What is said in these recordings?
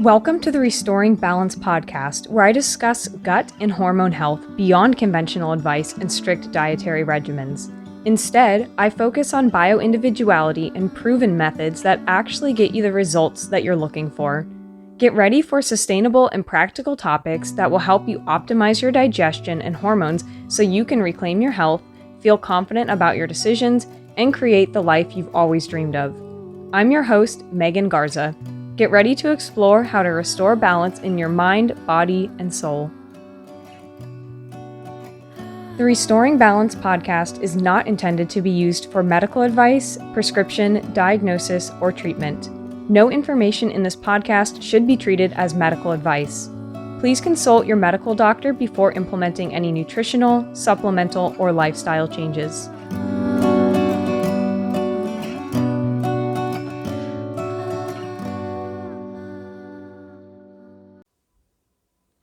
Welcome to the Restoring Balance podcast, where I discuss gut and hormone health beyond conventional advice and strict dietary regimens. Instead, I focus on bio-individuality and proven methods that actually get you the results that you're looking for. Get ready for sustainable and practical topics that will help you optimize your digestion and hormones so you can reclaim your health, feel confident about your decisions, and create the life you've always dreamed of. I'm your host, Megan Garza. Get ready to explore how to restore balance in your mind, body, and soul. The Restoring Balance podcast is not intended to be used for medical advice, prescription, diagnosis, or treatment. No information in this podcast should be treated as medical advice. Please consult your medical doctor before implementing any nutritional, supplemental, or lifestyle changes.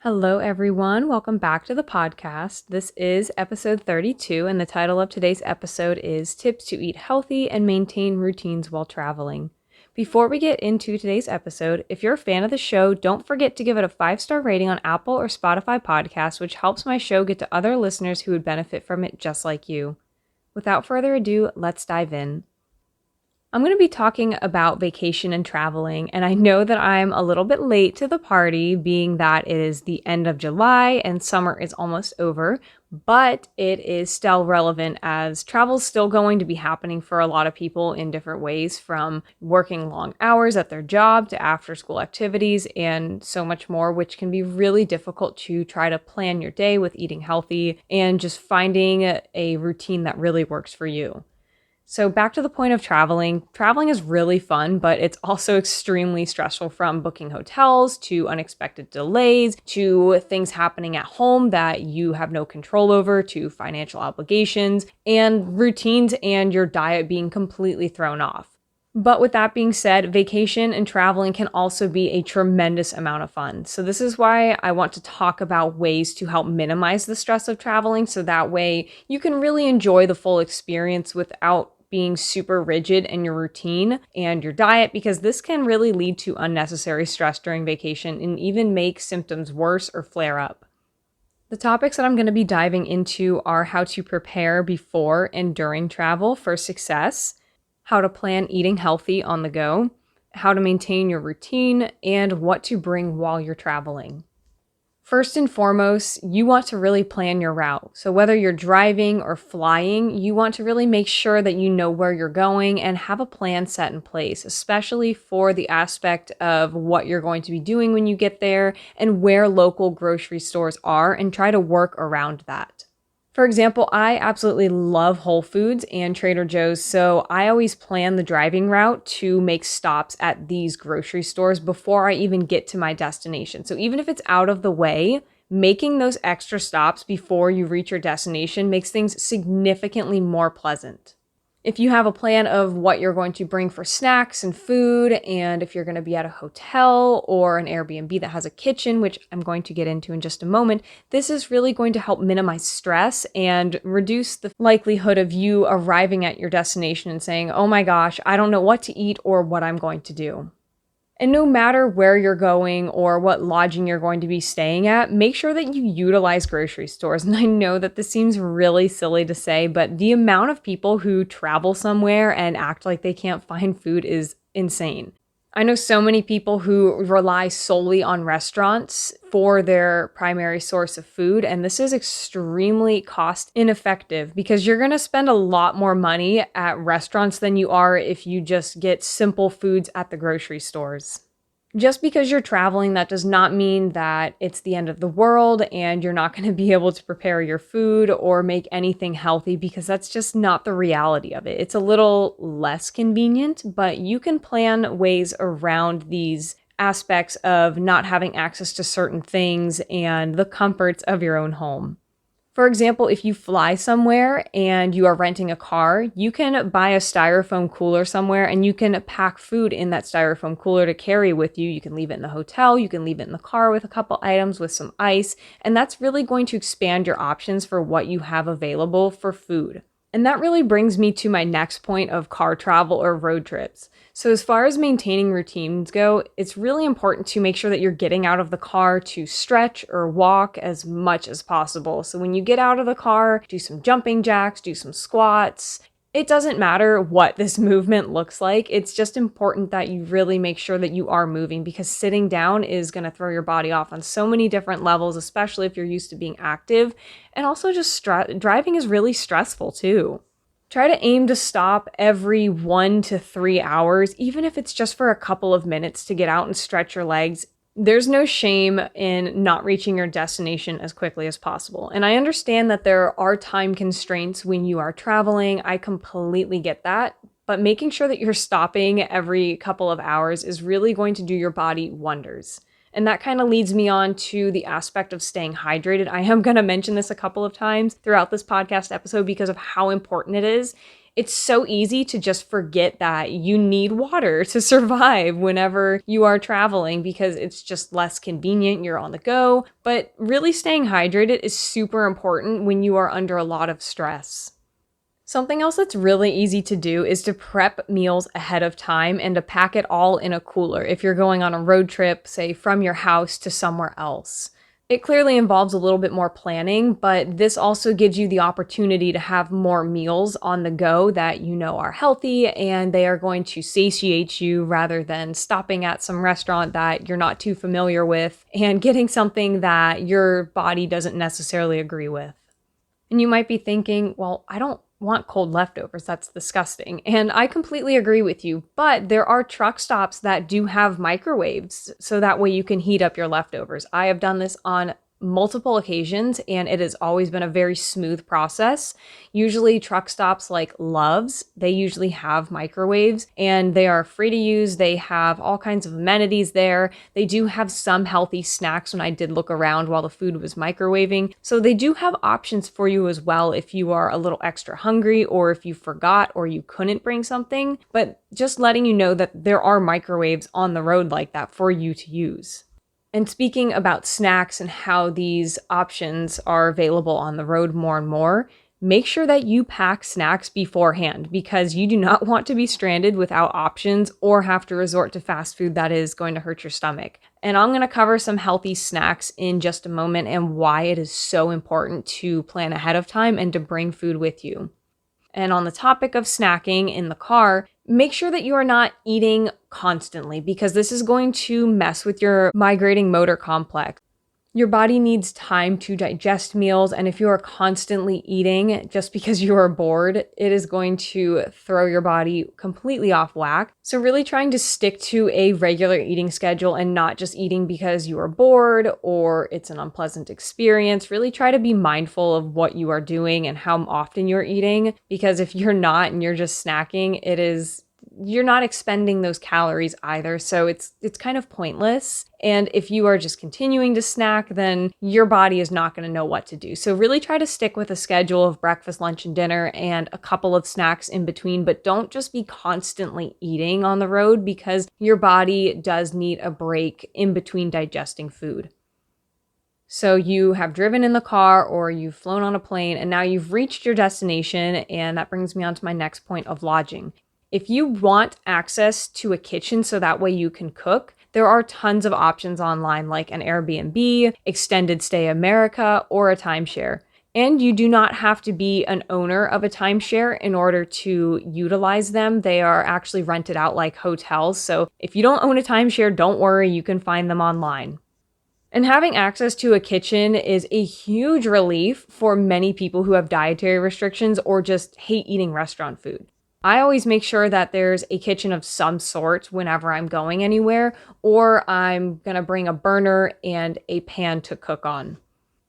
Hello, everyone. Welcome back to the podcast. This is episode 32, and the title of today's episode is Tips to Eat Healthy and Maintain Routines While Traveling. Before we get into today's episode, if you're a fan of the show, don't forget to give it a 5-star rating on Apple or Spotify podcasts, which helps my show get to other listeners who would benefit from it just like you. Without further ado, let's dive in. I'm going to be talking about vacation and traveling, and I know that I'm a little bit late to the party, being that it is the end of July and summer is almost over, but it is still relevant as travel is still going to be happening for a lot of people in different ways, from working long hours at their job to after-school activities and so much more, which can be really difficult to try to plan your day with eating healthy and just finding a routine that really works for you. So back to the point of traveling. Traveling is really fun, but it's also extremely stressful, from booking hotels to unexpected delays to things happening at home that you have no control over, to financial obligations and routines and your diet being completely thrown off. But with that being said, vacation and traveling can also be a tremendous amount of fun. So this is why I want to talk about ways to help minimize the stress of traveling, so that way you can really enjoy the full experience without being super rigid in your routine and your diet, because this can really lead to unnecessary stress during vacation and even make symptoms worse or flare up. The topics that I'm going to be diving into are how to prepare before and during travel for success, how to plan eating healthy on the go, how to maintain your routine, and what to bring while you're traveling. First and foremost, you want to really plan your route. So whether you're driving or flying, you want to really make sure that you know where you're going and have a plan set in place, especially for the aspect of what you're going to be doing when you get there and where local grocery stores are, and try to work around that. For example, I absolutely love Whole Foods and Trader Joe's, so I always plan the driving route to make stops at these grocery stores before I even get to my destination. So even if it's out of the way, making those extra stops before you reach your destination makes things significantly more pleasant. If you have a plan of what you're going to bring for snacks and food, and if you're going to be at a hotel or an Airbnb that has a kitchen, which I'm going to get into in just a moment, this is really going to help minimize stress and reduce the likelihood of you arriving at your destination and saying, oh my gosh, I don't know what to eat or what I'm going to do. And no matter where you're going or what lodging you're going to be staying at, make sure that you utilize grocery stores. And I know that this seems really silly to say, but the amount of people who travel somewhere and act like they can't find food is insane. I know so many people who rely solely on restaurants for their primary source of food, and this is extremely cost ineffective because you're going to spend a lot more money at restaurants than you are if you just get simple foods at the grocery stores. Just because you're traveling, that does not mean that it's the end of the world and you're not going to be able to prepare your food or make anything healthy, because that's just not the reality of it. It's a little less convenient, but you can plan ways around these aspects of not having access to certain things and the comforts of your own home. For example, if you fly somewhere and you are renting a car, you can buy a styrofoam cooler somewhere and you can pack food in that styrofoam cooler to carry with you. You can leave it in the hotel, you can leave it in the car with a couple items with some ice, and that's really going to expand your options for what you have available for food. And that really brings me to my next point of car travel or road trips. So as far as maintaining routines go, it's really important to make sure that you're getting out of the car to stretch or walk as much as possible. So when you get out of the car, do some jumping jacks, do some squats. It doesn't matter what this movement looks like. It's just important that you really make sure that you are moving, because sitting down is going to throw your body off on so many different levels, especially if you're used to being active. And also just driving is really stressful too. Try to aim to stop every 1 to 3 hours, even if it's just for a couple of minutes to get out and stretch your legs. There's no shame in not reaching your destination as quickly as possible. And I understand that there are time constraints when you are traveling. I completely get that. But making sure that you're stopping every couple of hours is really going to do your body wonders. And that kind of leads me on to the aspect of staying hydrated. I am going to mention this a couple of times throughout this podcast episode because of how important it is. It's so easy to just forget that you need water to survive whenever you are traveling because it's just less convenient. You're on the go. But really staying hydrated is super important when you are under a lot of stress. Something else that's really easy to do is to prep meals ahead of time and to pack it all in a cooler if you're going on a road trip, say from your house to somewhere else. It clearly involves a little bit more planning, but this also gives you the opportunity to have more meals on the go that you know are healthy and they are going to satiate you rather than stopping at some restaurant that you're not too familiar with and getting something that your body doesn't necessarily agree with. And you might be thinking, well, I don't want cold leftovers. That's disgusting. And I completely agree with you, but there are truck stops that do have microwaves, so that way you can heat up your leftovers. I have done this on multiple occasions and it has always been a very smooth process. Usually truck stops like Love's, they usually have microwaves and they are free to use. They have all kinds of amenities there. They do have some healthy snacks when I did look around while the food was microwaving. So they do have options for you as well if you are a little extra hungry or if you forgot or you couldn't bring something. But just letting you know that there are microwaves on the road like that for you to use. And speaking about snacks and how these options are available on the road more and more, make sure that you pack snacks beforehand because you do not want to be stranded without options or have to resort to fast food that is going to hurt your stomach. And I'm going to cover some healthy snacks in just a moment and why it is so important to plan ahead of time and to bring food with you. And on the topic of snacking in the car, make sure that you are not eating constantly because this is going to mess with your migrating motor complex. Your body needs time to digest meals, and if you are constantly eating just because you are bored, it is going to throw your body completely off whack. So really trying to stick to a regular eating schedule and not just eating because you are bored or it's an unpleasant experience. Really try to be mindful of what you are doing and how often you're eating, because if you're not and you're just snacking, you're not expending those calories either, so it's kind of pointless. And if you are just continuing to snack, then your body is not going to know what to do. So really try to stick with a schedule of breakfast, lunch, and dinner and a couple of snacks in between, but don't just be constantly eating on the road because your body does need a break in between digesting food. So you have driven in the car or you've flown on a plane and now you've reached your destination, and that brings me on to my next point of lodging. If you want access to a kitchen so that way you can cook, there are tons of options online like an Airbnb, Extended Stay America, or a timeshare. And you do not have to be an owner of a timeshare in order to utilize them. They are actually rented out like hotels. So if you don't own a timeshare, don't worry, you can find them online. And having access to a kitchen is a huge relief for many people who have dietary restrictions or just hate eating restaurant food. I always make sure that there's a kitchen of some sort whenever I'm going anywhere, or I'm going to bring a burner and a pan to cook on.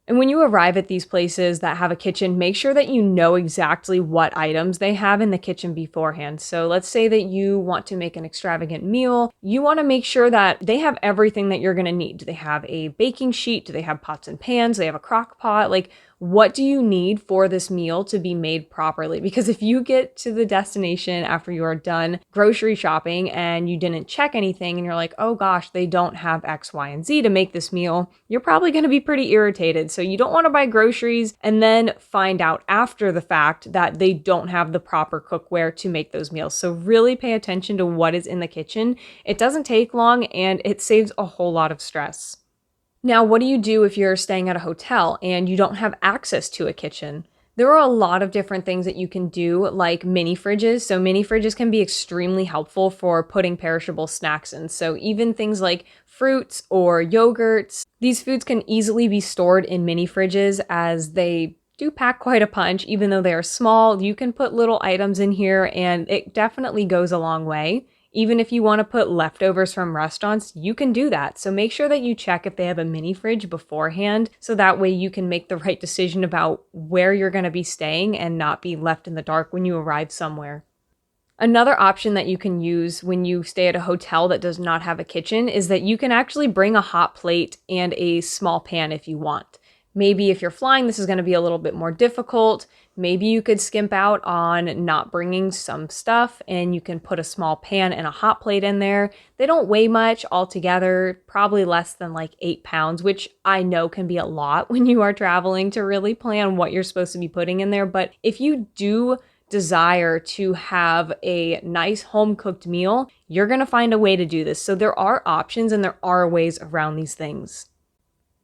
And when you arrive at these places that have a kitchen, make sure that you know exactly what items they have in the kitchen beforehand. So let's say that you want to make an extravagant meal. You want to make sure that they have everything that you're going to need. Do they have a baking sheet? Do they have pots and pans? Do they have a crock pot? Like, what do you need for this meal to be made properly? Because if you get to the destination after you are done grocery shopping and you didn't check anything and you're like, oh gosh, they don't have X, Y, and Z to make this meal, you're probably going to be pretty irritated. So you don't want to buy groceries and then find out after the fact that they don't have the proper cookware to make those meals. So really pay attention to what is in the kitchen. It doesn't take long and it saves a whole lot of stress. Now, what do you do if you're staying at a hotel and you don't have access to a kitchen? There are a lot of different things that you can do, like mini fridges. So mini fridges can be extremely helpful for putting perishable snacks in. So even things like fruits or yogurts, these foods can easily be stored in mini fridges as they do pack quite a punch. Even though they are small, you can put little items in here and it definitely goes a long way. Even if you want to put leftovers from restaurants, you can do that. So make sure that you check if they have a mini fridge beforehand, so that way you can make the right decision about where you're going to be staying and not be left in the dark when you arrive somewhere. Another option that you can use when you stay at a hotel that does not have a kitchen is that you can actually bring a hot plate and a small pan if you want. Maybe if you're flying, this is going to be a little bit more difficult. Maybe you could skimp out on not bringing some stuff and you can put a small pan and a hot plate in there. They don't weigh much altogether, probably less than like 8 pounds, which I know can be a lot when you are traveling to really plan what you're supposed to be putting in there. But if you do desire to have a nice home cooked meal, you're going to find a way to do this. So there are options and there are ways around these things.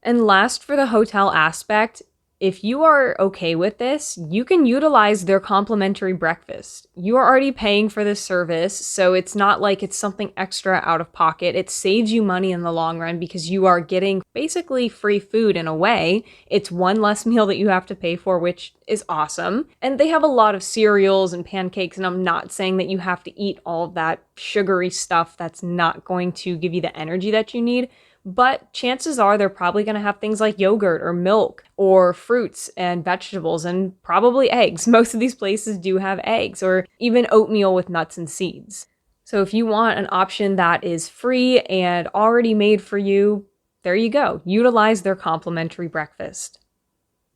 And last, for the hotel aspect, if you are okay with this, you can utilize their complimentary breakfast. You are already paying for this service, so it's not like it's something extra out of pocket. It saves you money in the long run because you are getting basically free food in a way. It's one less meal that you have to pay for, which is awesome. And they have a lot of cereals and pancakes, and I'm not saying that you have to eat all of that sugary stuff that's not going to give you the energy that you need. But chances are they're probably going to have things like yogurt or milk or fruits and vegetables and probably eggs. Most of these places do have eggs or even oatmeal with nuts and seeds. So if you want an option that is free and already made for you, there you go. Utilize their complimentary breakfast.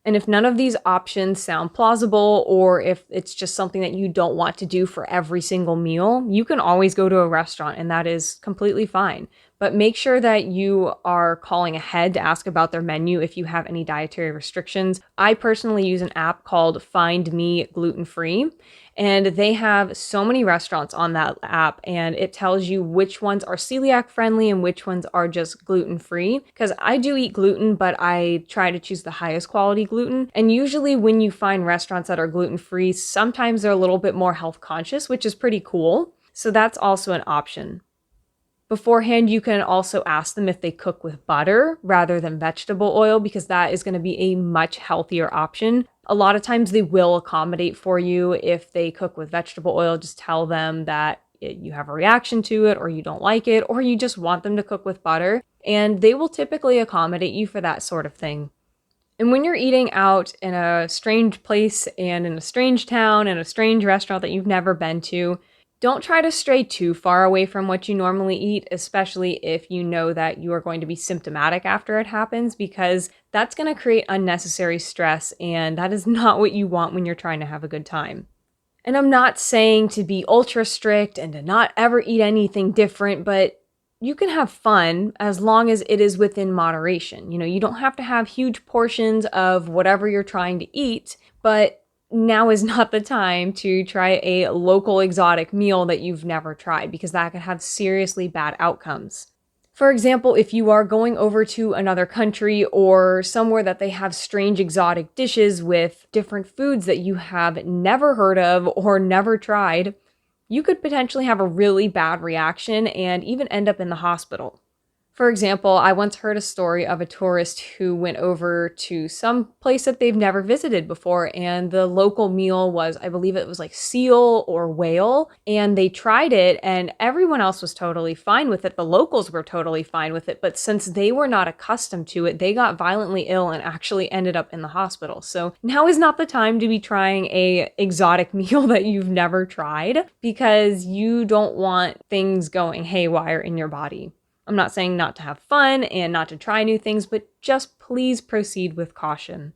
And if none of these options sound plausible, or if it's just something that you don't want to do for every single meal, you can always go to a restaurant, and that is completely fine. But make sure that you are calling ahead to ask about their menu if you have any dietary restrictions. I personally use an app called Find Me Gluten Free, and they have so many restaurants on that app, and it tells you which ones are celiac friendly and which ones are just gluten free. Because I do eat gluten, but I try to choose the highest quality gluten. And usually when you find restaurants that are gluten free, sometimes they're a little bit more health conscious, which is pretty cool. So that's also an option. Beforehand, you can also ask them if they cook with butter rather than vegetable oil, because that is going to be a much healthier option. A lot of times they will accommodate for you if they cook with vegetable oil. Just tell them that you have a reaction to it, or you don't like it, or you just want them to cook with butter, and they will typically accommodate you for that sort of thing. And when you're eating out in a strange place and in a strange town, in a strange restaurant that you've never been to, don't try to stray too far away from what you normally eat, especially if you know that you are going to be symptomatic after it happens, because that's going to create unnecessary stress, and that is not what you want when you're trying to have a good time. And I'm not saying to be ultra strict and to not ever eat anything different, but you can have fun as long as it is within moderation. You don't have to have huge portions of whatever you're trying to eat, but now is not the time to try a local exotic meal that you've never tried, because that could have seriously bad outcomes. For example, if you are going over to another country or somewhere that they have strange exotic dishes with different foods that you have never heard of or never tried, you could potentially have a really bad reaction and even end up in the hospital. For example, I once heard a story of a tourist who went over to some place that they've never visited before, and the local meal was, I believe it was like seal or whale, and they tried it and everyone else was totally fine with it. The locals were totally fine with it, but since they were not accustomed to it, they got violently ill and actually ended up in the hospital. So now is not the time to be trying a exotic meal that you've never tried, because you don't want things going haywire in your body. I'm not saying not to have fun and not to try new things, but just please proceed with caution.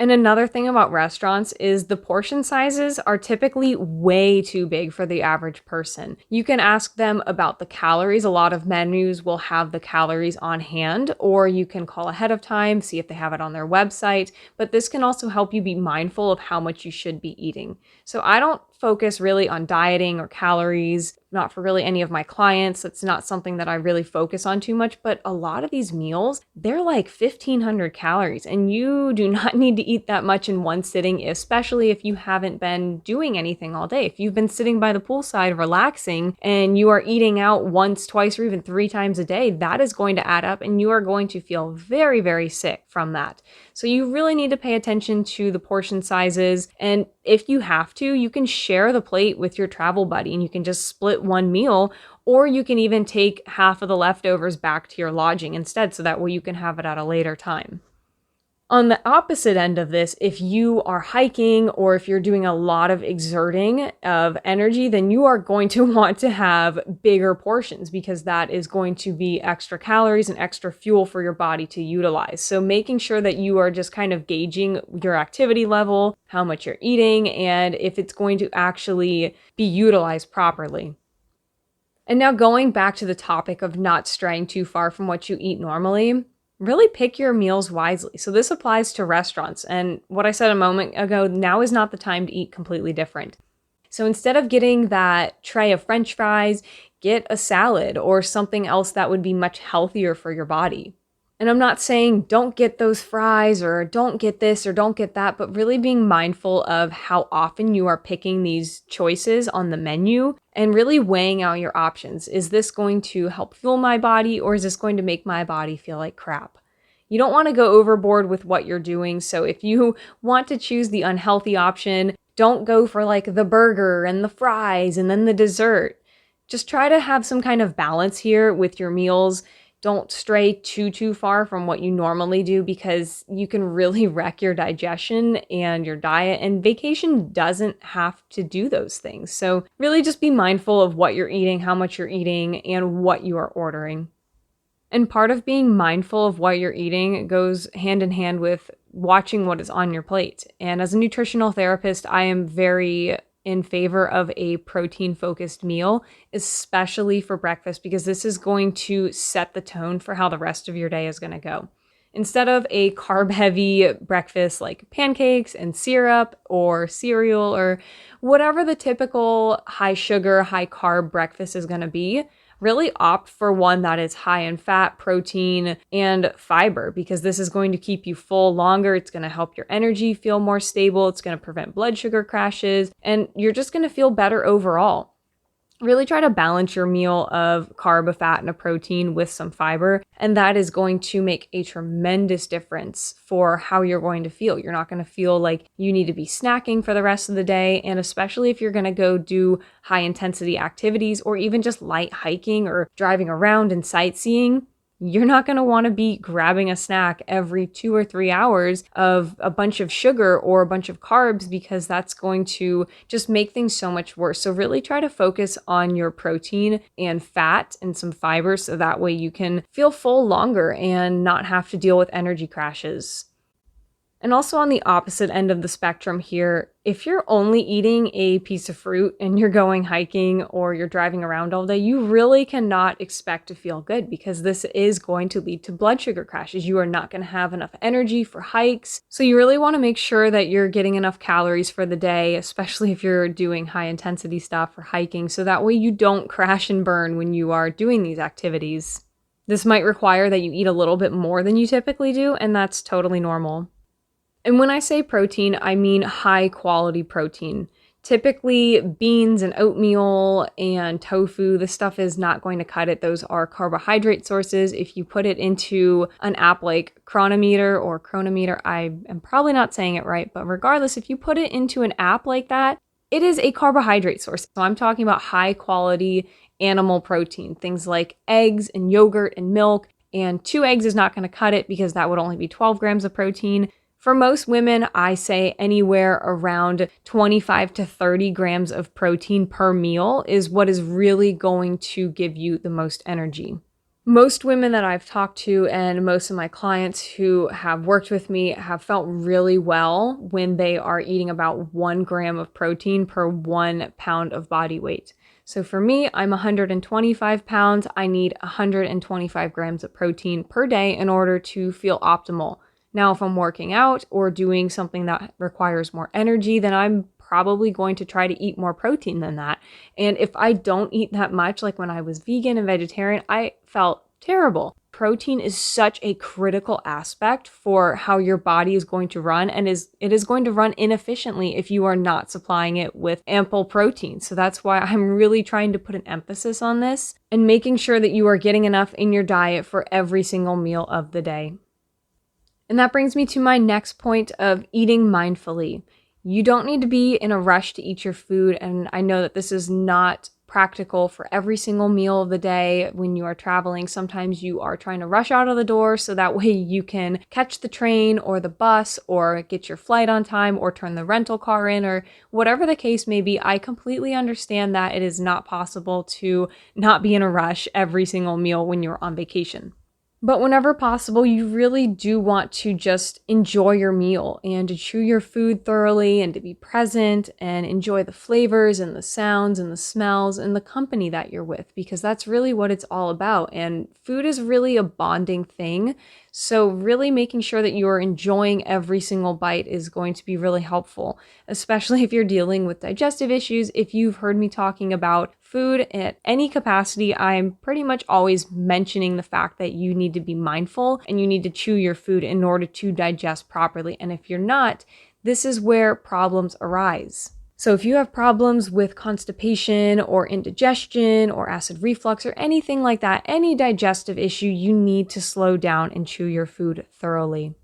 And another thing about restaurants is the portion sizes are typically way too big for the average person. You can ask them about the calories. A lot of menus will have the calories on hand, or you can call ahead of time, see if they have it on their website. But this can also help you be mindful of how much you should be eating. So I don't focus really on dieting or calories, not for really any of my clients. That's not something that I really focus on too much, but a lot of these meals, they're like 1,500 calories, and you do not need to eat that much in one sitting, especially if you haven't been doing anything all day. If you've been sitting by the poolside relaxing and you are eating out once, twice, or even 3 times a day, that is going to add up and you are going to feel very, very sick from that. So you really need to pay attention to the portion sizes. And if you have to, you can share the plate with your travel buddy and you can just split one meal, or you can even take half of the leftovers back to your lodging instead, so that way you can have it at a later time. On the opposite end of this, if you are hiking or if you're doing a lot of exerting of energy, then you are going to want to have bigger portions because that is going to be extra calories and extra fuel for your body to utilize. So making sure that you are just kind of gauging your activity level, how much you're eating, and if it's going to actually be utilized properly. And now going back to the topic of not straying too far from what you eat normally, really pick your meals wisely. So this applies to restaurants. And what I said a moment ago, now is not the time to eat completely different. So instead of getting that tray of French fries, get a salad or something else that would be much healthier for your body. And I'm not saying don't get those fries or don't get this or don't get that, but really being mindful of how often you are picking these choices on the menu and really weighing out your options. Is this going to help fuel my body, or is this going to make my body feel like crap? You don't want to go overboard with what you're doing. So if you want to choose the unhealthy option, don't go for like the burger and the fries and then the dessert. Just try to have some kind of balance here with your meals. Don't stray too far from what you normally do, because you can really wreck your digestion and your diet, and vacation doesn't have to do those things. So really just be mindful of what you're eating, how much you're eating, and what you are ordering. And part of being mindful of what you're eating goes hand in hand with watching what is on your plate. And as a nutritional therapist, I am very in favor of a protein-focused meal, especially for breakfast, because this is going to set the tone for how the rest of your day is going to go. Instead of a carb-heavy breakfast like pancakes and syrup or cereal or whatever the typical high-sugar, high-carb breakfast is going to be, really opt for one that is high in fat, protein, and fiber, because this is going to keep you full longer. It's going to help your energy feel more stable. It's going to prevent blood sugar crashes, and you're just going to feel better overall. Really try to balance your meal of carb, a fat, and a protein with some fiber, and that is going to make a tremendous difference for how you're going to feel. You're not going to feel like you need to be snacking for the rest of the day, and especially if you're going to go do high-intensity activities or even just light hiking or driving around and sightseeing, you're not going to want to be grabbing a snack every 2 or 3 hours of a bunch of sugar or a bunch of carbs, because that's going to just make things so much worse. So really try to focus on your protein and fat and some fiber, so that way you can feel full longer and not have to deal with energy crashes. And also on the opposite end of the spectrum here, if you're only eating a piece of fruit and you're going hiking or you're driving around all day, you really cannot expect to feel good, because this is going to lead to blood sugar crashes. You are not going to have enough energy for hikes. So you really want to make sure that you're getting enough calories for the day, especially if you're doing high intensity stuff or hiking, so that way you don't crash and burn when you are doing these activities. This might require that you eat a little bit more than you typically do, and that's totally normal. And when I say protein, I mean high quality protein. Typically beans and oatmeal and tofu, this stuff is not going to cut it. Those are carbohydrate sources. If you put it into an app like Chronometer or Chronometer, I am probably not saying it right, but regardless, if you put it into an app like that, it is a carbohydrate source. So I'm talking about high quality animal protein, things like eggs and yogurt and milk, and 2 eggs is not going to cut it, because that would only be 12 grams of protein. For most women, I say anywhere around 25 to 30 grams of protein per meal is what is really going to give you the most energy. Most women that I've talked to and most of my clients who have worked with me have felt really well when they are eating about 1 gram of protein per 1 pound of body weight. So for me, I'm 125 pounds. I need 125 grams of protein per day in order to feel optimal. Now, if I'm working out or doing something that requires more energy, then I'm probably going to try to eat more protein than that. And if I don't eat that much, like when I was vegan and vegetarian, I felt terrible. Protein is such a critical aspect for how your body is going to run, and it is going to run inefficiently if you are not supplying it with ample protein. So that's why I'm really trying to put an emphasis on this and making sure that you are getting enough in your diet for every single meal of the day. And that brings me to my next point of eating mindfully. You don't need to be in a rush to eat your food, and I know that this is not practical for every single meal of the day when you are traveling. Sometimes you are trying to rush out of the door so that way you can catch the train or the bus or get your flight on time or turn the rental car in or whatever the case may be. I completely understand that it is not possible to not be in a rush every single meal when you're on vacation. But whenever possible, you really do want to just enjoy your meal and to chew your food thoroughly and to be present and enjoy the flavors and the sounds and the smells and the company that you're with, because that's really what it's all about. And food is really a bonding thing. So really making sure that you are enjoying every single bite is going to be really helpful, especially if you're dealing with digestive issues. If you've heard me talking about food at any capacity, I'm pretty much always mentioning the fact that you need to be mindful and you need to chew your food in order to digest properly. And if you're not, this is where problems arise. So if you have problems with constipation or indigestion or acid reflux or anything like that, any digestive issue, you need to slow down and chew your food thoroughly.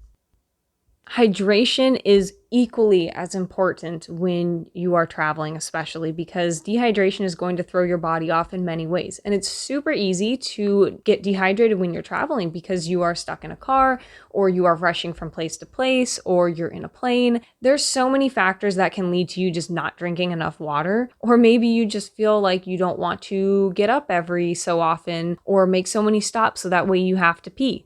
Hydration is equally as important when you are traveling, especially because dehydration is going to throw your body off in many ways. And it's super easy to get dehydrated when you're traveling because you are stuck in a car or you are rushing from place to place or you're in a plane. There's so many factors that can lead to you just not drinking enough water, or maybe you just feel like you don't want to get up every so often or make so many stops so that way you have to pee.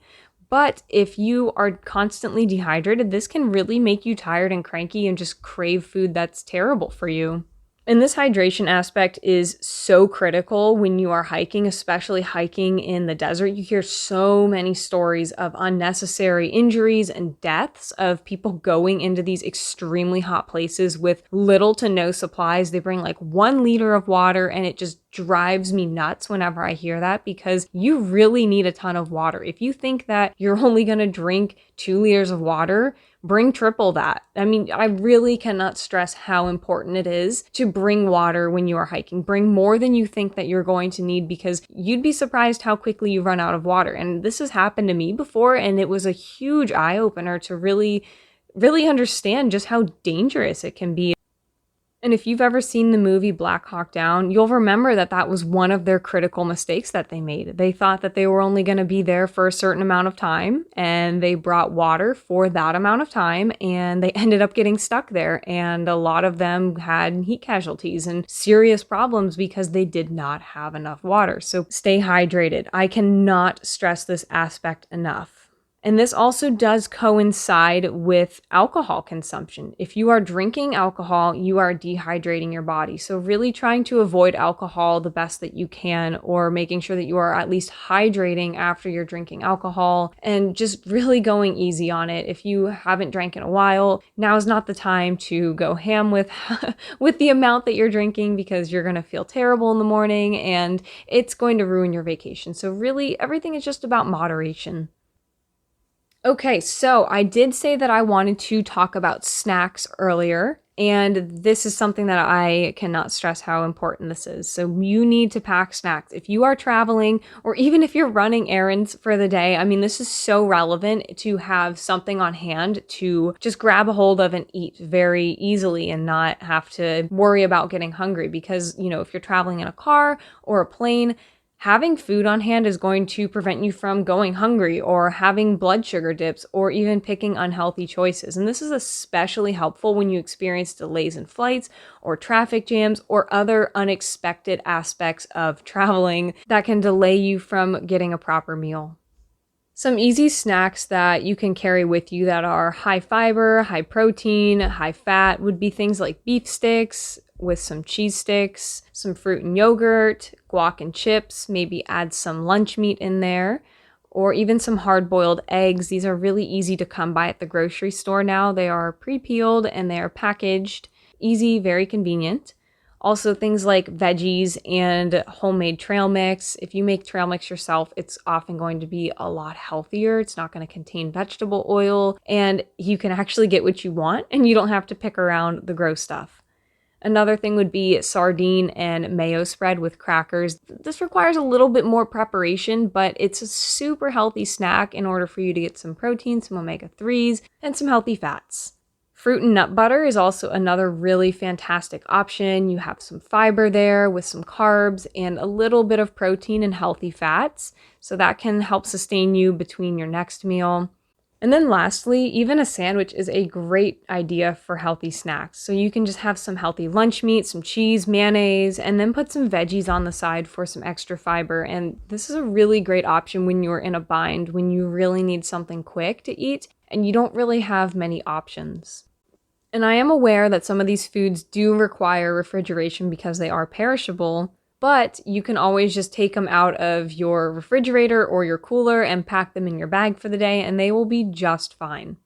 But if you are constantly dehydrated, this can really make you tired and cranky and just crave food that's terrible for you. And this hydration aspect is so critical when you are hiking, especially hiking in the desert. You hear so many stories of unnecessary injuries and deaths of people going into these extremely hot places with little to no supplies. They bring like 1 liter of water, and it just drives me nuts whenever I hear that, because you really need a ton of water. If you think that you're only going to drink 2 liters of water, bring triple that. I mean, I really cannot stress how important it is to bring water when you are hiking. Bring more than you think that you're going to need, because you'd be surprised how quickly you run out of water. And this has happened to me before, and it was a huge eye-opener to really understand just how dangerous it can be. And if you've ever seen the movie Black Hawk Down, you'll remember that that was one of their critical mistakes that they made. They thought that they were only going to be there for a certain amount of time, and they brought water for that amount of time, and they ended up getting stuck there. And a lot of them had heat casualties and serious problems because they did not have enough water. So stay hydrated. I cannot stress this aspect enough. And this also does coincide with alcohol consumption. If you are drinking alcohol, you are dehydrating your body. So really trying to avoid alcohol the best that you can, or making sure that you are at least hydrating after you're drinking alcohol, and just really going easy on it. If you haven't drank in a while, now is not the time to go ham with with the amount that you're drinking, because you're going to feel terrible in the morning and it's going to ruin your vacation. So really everything is just about moderation. Okay, so I did say that I wanted to talk about snacks earlier, and this is something that I cannot stress how important this is. So you need to pack snacks. If you are traveling, or even if you're running errands for the day, I mean, this is so relevant to have something on hand to just grab a hold of and eat very easily and not have to worry about getting hungry. Because, you know, if you're traveling in a car or a plane, Having food on hand is going to prevent you from going hungry or having blood sugar dips or even picking unhealthy choices. And this is especially helpful when you experience delays in flights or traffic jams or other unexpected aspects of traveling that can delay you from getting a proper meal. Some easy snacks that you can carry with you that are high fiber, high protein, high fat would be things like beef sticks with some cheese sticks, some fruit and yogurt, guac and chips, maybe add some lunch meat in there, or even some hard-boiled eggs. These are really easy to come by at the grocery store now. They are pre-peeled and they are packaged. Easy, very convenient. Also things like veggies and homemade trail mix. If you make trail mix yourself, it's often going to be a lot healthier. It's not going to contain vegetable oil, and you can actually get what you want and you don't have to pick around the gross stuff. Another thing would be sardine and mayo spread with crackers. This requires a little bit more preparation, but it's a super healthy snack in order for you to get some protein, some omega-3s, and some healthy fats. Fruit and nut butter is also another really fantastic option. You have some fiber there with some carbs and a little bit of protein and healthy fats, so that can help sustain you between your next meal. And then lastly, even a sandwich is a great idea for healthy snacks. So you can just have some healthy lunch meat, some cheese, mayonnaise, and then put some veggies on the side for some extra fiber. And this is a really great option when you're in a bind, when you really need something quick to eat and you don't really have many options. And I am aware that some of these foods do require refrigeration because they are perishable, but you can always just take them out of your refrigerator or your cooler and pack them in your bag for the day, and they will be just fine.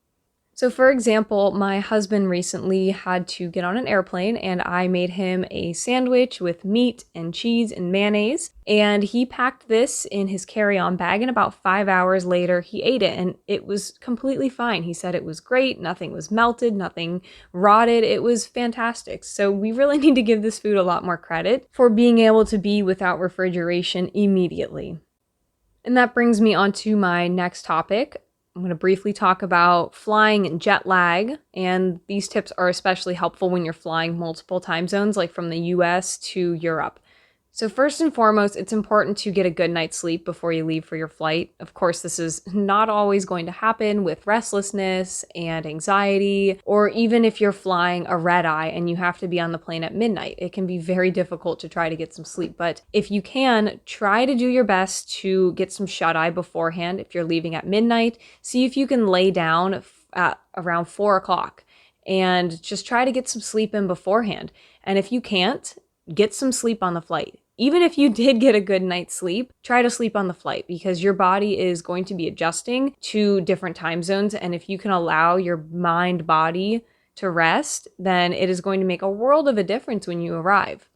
So for example, my husband recently had to get on an airplane and I made him a sandwich with meat and cheese and mayonnaise, and he packed this in his carry-on bag, and about 5 hours later he ate it and it was completely fine. He said it was great, nothing was melted, nothing rotted, it was fantastic. So we really need to give this food a lot more credit for being able to be without refrigeration immediately. And that brings me on to my next topic. I'm going to briefly talk about flying and jet lag, and these tips are especially helpful when you're flying multiple time zones, like from the US to Europe. So first and foremost, it's important to get a good night's sleep before you leave for your flight. Of course, this is not always going to happen with restlessness and anxiety, or even if you're flying a red eye and you have to be on the plane at midnight. It can be very difficult to try to get some sleep, but if you can, try to do your best to get some shut-eye beforehand. If you're leaving at midnight, see if you can lay down at around 4 o'clock and just try to get some sleep in beforehand. And if you can't, get some sleep on the flight. Even if you did get a good night's sleep, try to sleep on the flight because your body is going to be adjusting to different time zones. And if you can allow your mind, body to rest, then it is going to make a world of a difference when you arrive.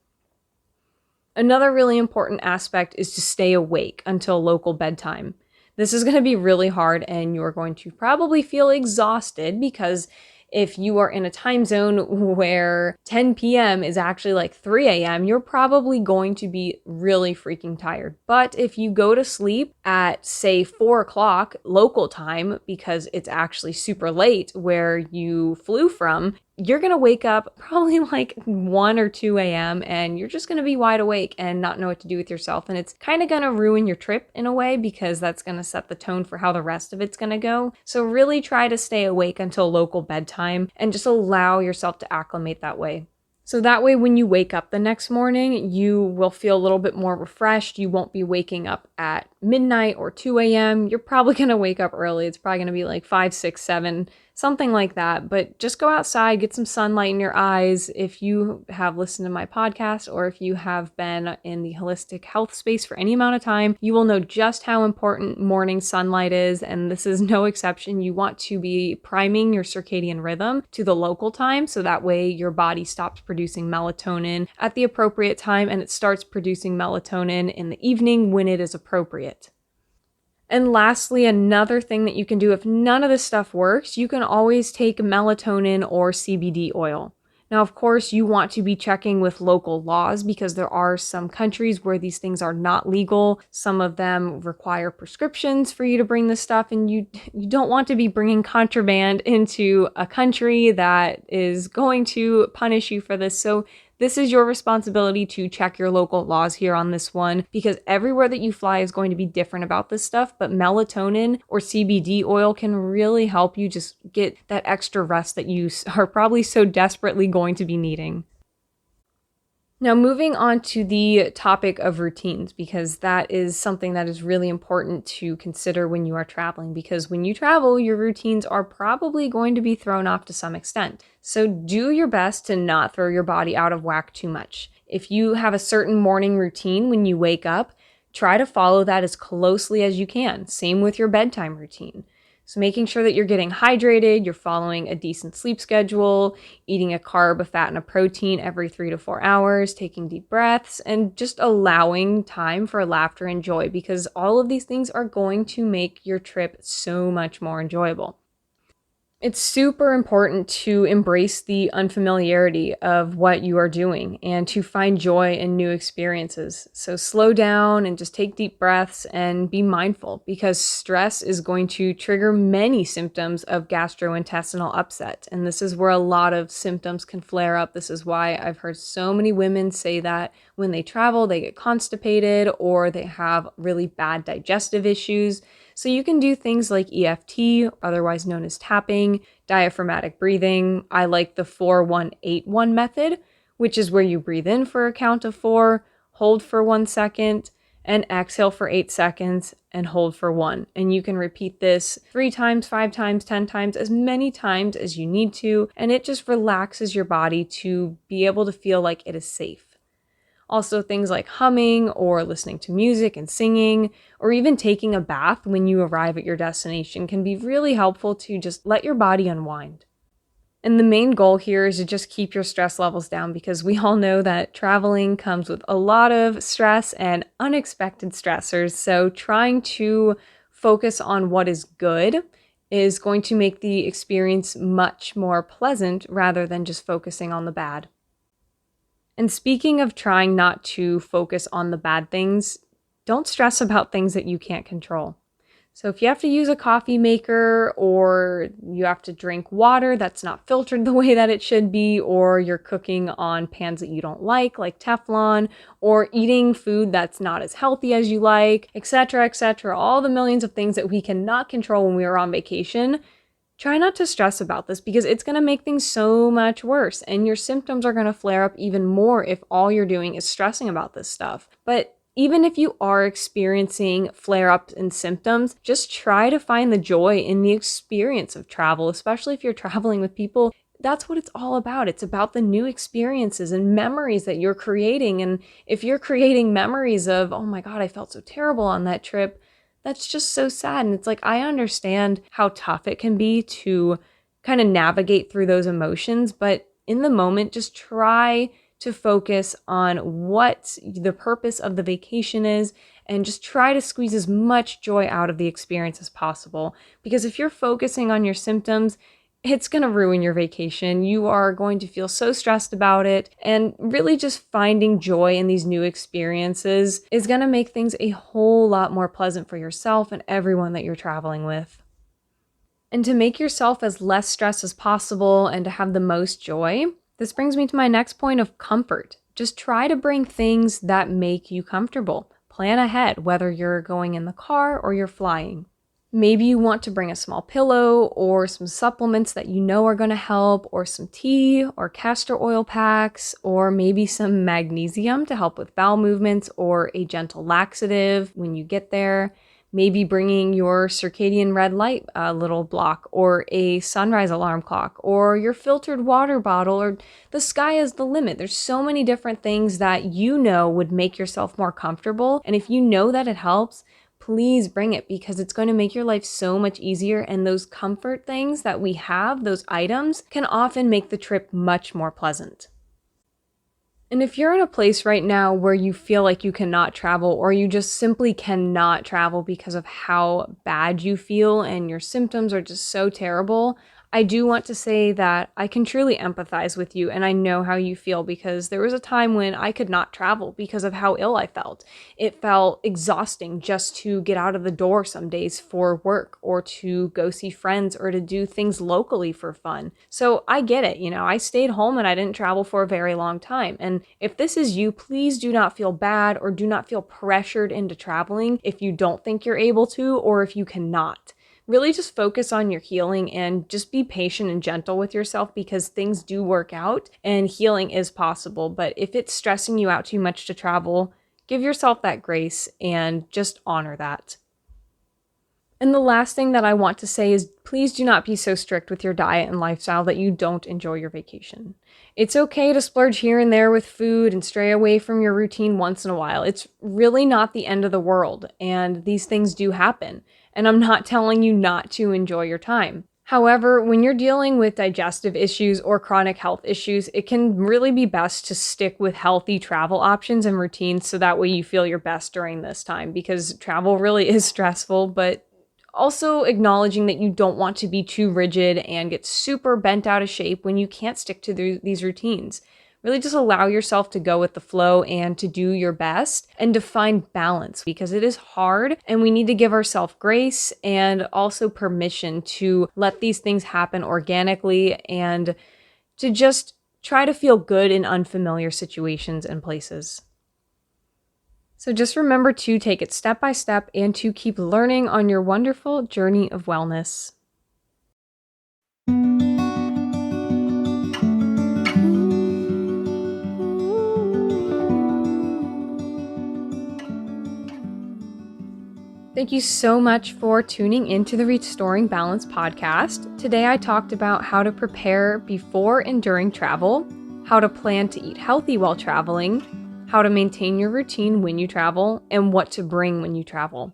Another really important aspect is to stay awake until local bedtime. This is going to be really hard and you're going to probably feel exhausted because if you are in a time zone where 10 p.m. is actually like 3 a.m., you're probably going to be really freaking tired. But if you go to sleep at, say, 4 o'clock local time, because it's actually super late where you flew from, you're going to wake up probably like 1 or 2 a.m. and you're just going to be wide awake and not know what to do with yourself. And it's kind of going to ruin your trip in a way because that's going to set the tone for how the rest of it's going to go. So really try to stay awake until local bedtime and just allow yourself to acclimate that way. So that way, when you wake up the next morning, you will feel a little bit more refreshed. You won't be waking up at midnight or 2 a.m. You're probably going to wake up early. It's probably going to be like 5, 6, 7, something like that. But just go outside, get some sunlight in your eyes. If you have listened to my podcast or if you have been in the holistic health space for any amount of time, you will know just how important morning sunlight is. And this is no exception. You want to be priming your circadian rhythm to the local time. So that way your body stops producing melatonin at the appropriate time and it starts producing melatonin in the evening when it is appropriate. And lastly, another thing that you can do if none of this stuff works, you can always take melatonin or CBD oil. Now, of course, you want to be checking with local laws because there are some countries where these things are not legal. Some of them require prescriptions for you to bring this stuff, and you don't want to be bringing contraband into a country that is going to punish you for this. So This is your responsibility to check your local laws here on this one, because everywhere that you fly is going to be different about this stuff, but melatonin or CBD oil can really help you just get that extra rest that you are probably so desperately going to be needing. Now, moving on to the topic of routines, because that is something that is really important to consider when you are traveling, because when you travel, your routines are probably going to be thrown off to some extent. So do your best to not throw your body out of whack too much. If you have a certain morning routine when you wake up, try to follow that as closely as you can. Same with your bedtime routine. So making sure that you're getting hydrated, you're following a decent sleep schedule, eating a carb, a fat, and a protein every 3 to 4 hours, taking deep breaths, and just allowing time for laughter and joy, because all of these things are going to make your trip so much more enjoyable. It's super important to embrace the unfamiliarity of what you are doing and to find joy in new experiences. So slow down and just take deep breaths and be mindful, because stress is going to trigger many symptoms of gastrointestinal upset. And this is where a lot of symptoms can flare up. This is why I've heard so many women say that when they travel, they get constipated or they have really bad digestive issues. So you can do things like EFT, otherwise known as tapping, diaphragmatic breathing. I like the 4-1-8-1 method, which is where you breathe in for a count of 4, hold for 1 second, and exhale for 8 seconds and hold for 1. And you can repeat this 3 times, 5 times, 10 times, as many times as you need to. And it just relaxes your body to be able to feel like it is safe. Also, things like humming or listening to music and singing, or even taking a bath when you arrive at your destination can be really helpful to just let your body unwind. And the main goal here is to just keep your stress levels down, because we all know that traveling comes with a lot of stress and unexpected stressors. So trying to focus on what is good is going to make the experience much more pleasant rather than just focusing on the bad. And speaking of trying not to focus on the bad things, don't stress about things that you can't control. So if you have to use a coffee maker, or you have to drink water that's not filtered the way that it should be, or you're cooking on pans that you don't like Teflon, or eating food that's not as healthy as you like, etc., all the millions of things that we cannot control when we are on vacation, try not to stress about this, because it's going to make things so much worse, and your symptoms are going to flare up even more if all you're doing is stressing about this stuff. But even if you are experiencing flare-ups and symptoms, just try to find the joy in the experience of travel, especially if you're traveling with people. That's what it's all about. It's about the new experiences and memories that you're creating. And if you're creating memories of, oh my God, I felt so terrible on that trip, that's just so sad. And it's like, I understand how tough it can be to kind of navigate through those emotions, but in the moment, just try to focus on what the purpose of the vacation is, and just try to squeeze as much joy out of the experience as possible. Because if you're focusing on your symptoms, it's going to ruin your vacation. You are going to feel so stressed about it, and really just finding joy in these new experiences is going to make things a whole lot more pleasant for yourself and everyone that you're traveling with. And to make yourself as less stressed as possible and to have the most joy, this brings me to my next point of comfort. Just try to bring things that make you comfortable. Plan ahead, whether you're going in the car or you're flying. Maybe you want to bring a small pillow or some supplements that you know are going to help, or some tea or castor oil packs, or maybe some magnesium to help with bowel movements, or a gentle laxative when you get there. Maybe bringing your circadian red light little block, or a sunrise alarm clock, or your filtered water bottle, or the sky is the limit. There's so many different things that you know would make yourself more comfortable. And if you know that it helps, please bring it, because it's going to make your life so much easier. And those comfort things that we have, those items, can often make the trip much more pleasant. And if you're in a place right now where you feel like you cannot travel, or you just simply cannot travel because of how bad you feel and your symptoms are just so terrible, I do want to say that I can truly empathize with you, and I know how you feel, because there was a time when I could not travel because of how ill I felt. It felt exhausting just to get out of the door some days for work, or to go see friends, or to do things locally for fun. So I get it, I stayed home and I didn't travel for a very long time. And if this is you, please do not feel bad or do not feel pressured into traveling if you don't think you're able to, or if you cannot. Really just focus on your healing and just be patient and gentle with yourself, because things do work out and healing is possible. But if it's stressing you out too much to travel, give yourself that grace and just honor that. And the last thing that I want to say is, please do not be so strict with your diet and lifestyle that you don't enjoy your vacation. It's okay to splurge here and there with food and stray away from your routine once in a while. It's really not the end of the world, and these things do happen. And I'm not telling you not to enjoy your time. However, when you're dealing with digestive issues or chronic health issues, it can really be best to stick with healthy travel options and routines, so that way you feel your best during this time, because travel really is stressful, but also acknowledging that you don't want to be too rigid and get super bent out of shape when you can't stick to these routines. Really just allow yourself to go with the flow and to do your best and to find balance, because it is hard and we need to give ourselves grace and also permission to let these things happen organically and to just try to feel good in unfamiliar situations and places. So just remember to take it step by step and to keep learning on your wonderful journey of wellness. Thank you so much for tuning into the Restoring Balance podcast. Today I talked about how to prepare before and during travel, how to plan to eat healthy while traveling, how to maintain your routine when you travel, and what to bring when you travel.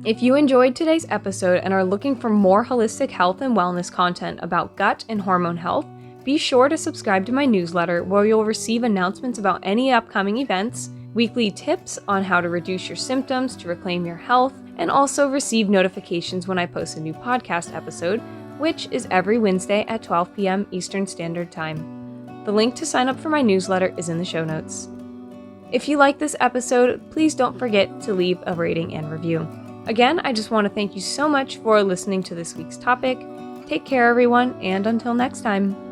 If you enjoyed today's episode and are looking for more holistic health and wellness content about gut and hormone health, be sure to subscribe to my newsletter, where you'll receive announcements about any upcoming events, weekly tips on how to reduce your symptoms to reclaim your health, and also receive notifications when I post a new podcast episode, which is every Wednesday at 12 p.m. Eastern Standard Time. The link to sign up for my newsletter is in the show notes. If you like this episode, please don't forget to leave a rating and review. Again, I just want to thank you so much for listening to this week's topic. Take care, everyone, and until next time.